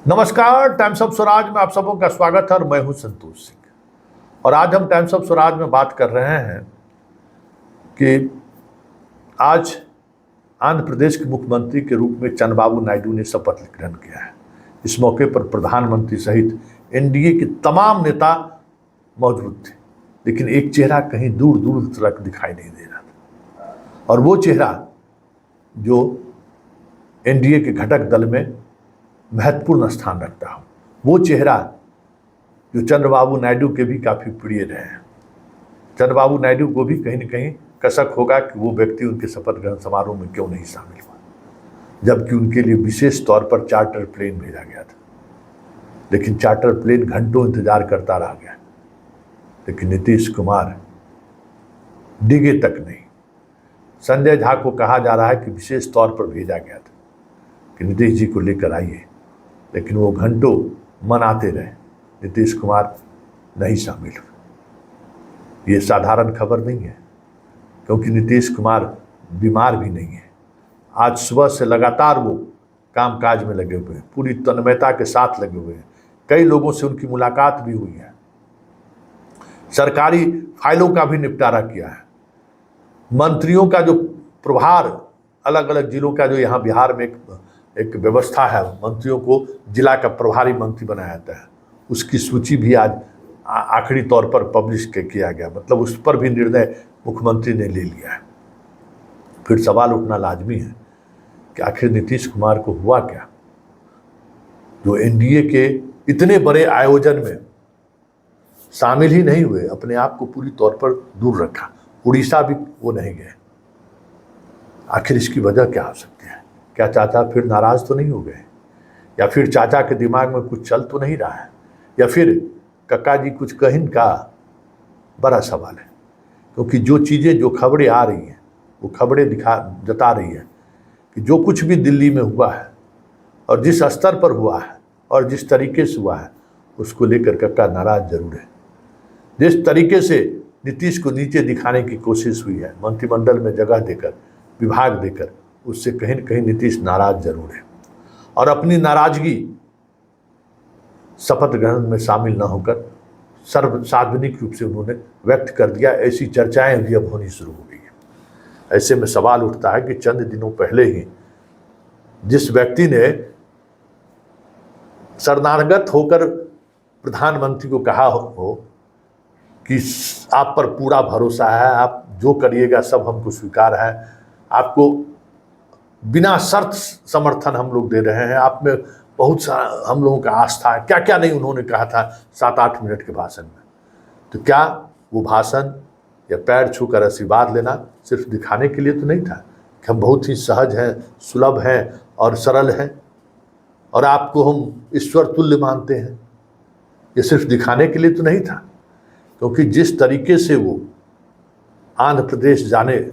नमस्कार, times of Swaraj में आप सबों का स्वागत है और मैं हूं संतोष सिंह। और आज हम टाइम्स ऑफ स्वराज में बात कर रहे हैं कि आज आंध्र प्रदेश के मुख्यमंत्री के रूप में चंद्रबाबू नायडू ने शपथ ग्रहण किया है। इस मौके पर प्रधानमंत्री सहित एनडीए के तमाम नेता मौजूद थे, लेकिन एक चेहरा कहीं दूर दूर तक दिखाई नहीं दे रहा था, और वो चेहरा जो एनडीए के घटक दल में महत्वपूर्ण स्थान रखता हो, वो चेहरा जो चंद्रबाबू नायडू के भी काफ़ी प्रिय रहे हैं। चंद्रबाबू नायडू को भी कहीं न कहीं कसक होगा कि वो व्यक्ति उनके शपथ ग्रहण समारोह में क्यों नहीं शामिल हुआ, जबकि उनके लिए विशेष तौर पर चार्टर प्लेन भेजा गया था। लेकिन चार्टर प्लेन घंटों इंतजार करता रह गया, लेकिन नीतीश कुमार डिगे तक नहीं। संजय झा को कहा जा रहा है कि विशेष तौर पर भेजा गया था कि नीतीश जी को लेकर आइए, लेकिन वो घंटों मनाते रहे, नीतीश कुमार नहीं शामिल हुए। ये साधारण खबर नहीं है, क्योंकि नीतीश कुमार बीमार भी नहीं है। आज सुबह से लगातार वो कामकाज में लगे हुए हैं, पूरी तन्मयता के साथ लगे हुए हैं। कई लोगों से उनकी मुलाकात भी हुई है, सरकारी फाइलों का भी निपटारा किया है। मंत्रियों का जो प्रभार अलग अलग जिलों का, जो यहाँ बिहार में एक व्यवस्था है, मंत्रियों को जिला का प्रभारी मंत्री बनाया जाता है, उसकी सूची भी आज आखिरी तौर पर पब्लिश किया गया। मतलब उस पर भी निर्णय मुख्यमंत्री ने ले लिया है। फिर सवाल उठना लाजमी है कि आखिर नीतीश कुमार को हुआ क्या, जो एनडीए के इतने बड़े आयोजन में शामिल ही नहीं हुए, अपने आप को पूरी तौर पर दूर रखा। उड़ीसा भी वो नहीं गए। आखिर इसकी वजह क्या हो सकती है? क्या चाचा फिर नाराज तो नहीं हो गए, या फिर चाचा के दिमाग में कुछ चल तो नहीं रहा है, या फिर कक्का जी कुछ कहिन का? बड़ा सवाल है। क्योंकि जो चीज़ें, जो खबरें आ रही हैं, वो खबरें जता रही है कि जो कुछ भी दिल्ली में हुआ है और जिस स्तर पर हुआ है और जिस तरीके से हुआ है, उसको लेकर कक्का नाराज जरूर है। जिस तरीके से नीतीश को नीचे दिखाने की कोशिश हुई है, मंत्रिमंडल में जगह देकर, विभाग देकर, उससे कहीं न कहीं नीतीश नाराज जरूर है। और अपनी नाराजगी शपथ ग्रहण में शामिल न होकर सार्वजनिक रूप से उन्होंने व्यक्त कर दिया। ऐसी चर्चाएं भी अब होनी शुरू हो गई है। ऐसे में सवाल उठता है कि चंद दिनों पहले ही जिस व्यक्ति ने शरणागत होकर प्रधानमंत्री को कहा हो कि आप पर पूरा भरोसा है, आप जो करिएगा सब हमको स्वीकार है, आपको बिना शर्त समर्थन हम लोग दे रहे हैं, आप में बहुत सा हम लोगों का आस्था है, क्या क्या नहीं उन्होंने कहा था 7-8 मिनट के भाषण में। तो क्या वो भाषण या पैर छूकर आशीर्वाद लेना सिर्फ दिखाने के लिए तो नहीं था कि हम बहुत ही सहज हैं, सुलभ हैं और सरल हैं, और आपको हम ईश्वर तुल्य मानते हैं? ये सिर्फ दिखाने के लिए तो नहीं था। क्योंकि जिस तरीके से वो आंध्र प्रदेश जाने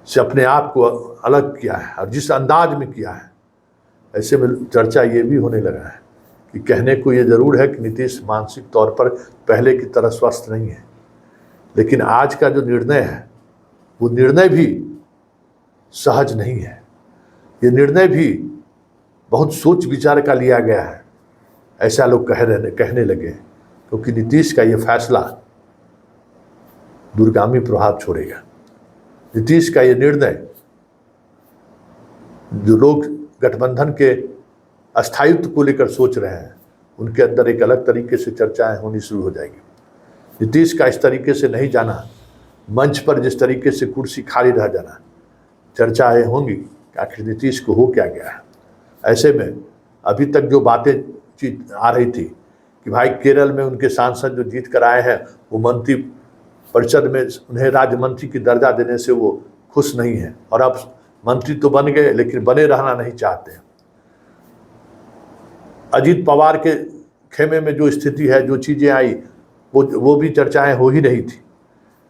से अपने आप को अलग किया है और जिस अंदाज में किया है, ऐसे में चर्चा ये भी होने लगा है कि कहने को ये ज़रूर है कि नीतीश मानसिक तौर पर पहले की तरह स्वस्थ नहीं है, लेकिन आज का जो निर्णय है वो निर्णय भी सहज नहीं है। ये निर्णय भी बहुत सोच विचार का लिया गया है, ऐसा लोग कहने लगे, क्योंकि नीतीश का ये फैसला दूरगामी प्रभाव छोड़ेगा। नीतीश का ये निर्णय, जो लोग गठबंधन के अस्थायित्व को लेकर सोच रहे हैं, उनके अंदर एक अलग तरीके से चर्चाएं होनी शुरू हो जाएगी। नीतीश का इस तरीके से नहीं जाना, मंच पर जिस तरीके से कुर्सी खाली रह जाना, चर्चाएं होंगी कि आखिर नीतीश को हो क्या गया है। ऐसे में अभी तक जो बातें आ रही थी कि भाई केरल में उनके सांसद जो जीत कर आए हैं, वो मंत्री परिषद में उन्हें राज्य मंत्री की दर्जा देने से वो खुश नहीं है, और अब मंत्री तो बन गए लेकिन बने रहना नहीं चाहते। अजीत पवार के खेमे में जो स्थिति है, जो चीज़ें आई, वो भी चर्चाएं हो ही रही थी।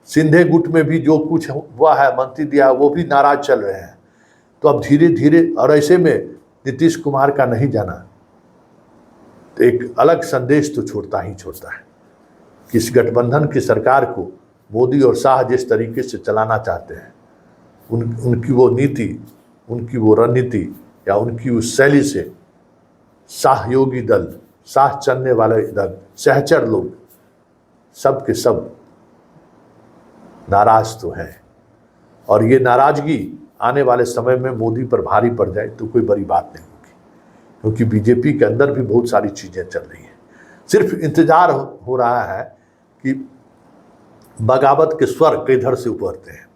सिंधे गुट में भी जो कुछ हुआ है, मंत्री दिया, वो भी नाराज चल रहे हैं। तो अब धीरे धीरे, और ऐसे में नीतीश कुमार का नहीं जाना तो एक अलग संदेश तो छोड़ता ही छोड़ता है कि इस गठबंधन की सरकार को मोदी और शाह जिस तरीके से चलाना चाहते हैं, उनकी वो नीति, उनकी वो रणनीति या उनकी उस शैली से सहयोगी दल, साथ चलने वाले दल, सहचर लोग, सब के सब नाराज तो हैं। और ये नाराजगी आने वाले समय में मोदी पर भारी पड़ जाए तो कोई बड़ी बात नहीं होगी, क्योंकि बीजेपी के अंदर भी बहुत सारी चीज़ें चल रही हैं। सिर्फ इंतजार हो रहा है कि बगावत के स्वर किधर से उभरते हैं,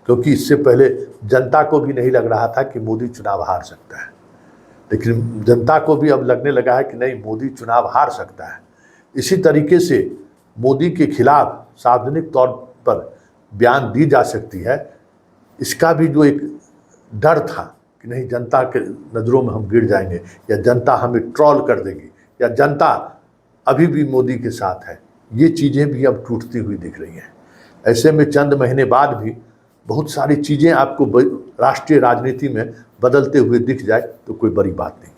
क्योंकि इससे पहले जनता को भी नहीं लग रहा था कि मोदी चुनाव हार सकता है, लेकिन जनता को भी अब लगने लगा है कि नहीं, मोदी चुनाव हार सकता है। इसी तरीके से मोदी के खिलाफ सार्वजनिक तौर पर बयान दी जा सकती है, इसका भी जो एक डर था कि नहीं, जनता के नज़रों में हम गिर जाएंगे, या जनता हमें ट्रोल कर देगी, या जनता अभी भी मोदी के साथ है, ये चीज़ें भी अब टूटती हुई दिख रही हैं। ऐसे में चंद महीने बाद भी बहुत सारी चीज़ें आपको राष्ट्रीय राजनीति में बदलते हुए दिख जाए तो कोई बड़ी बात नहीं।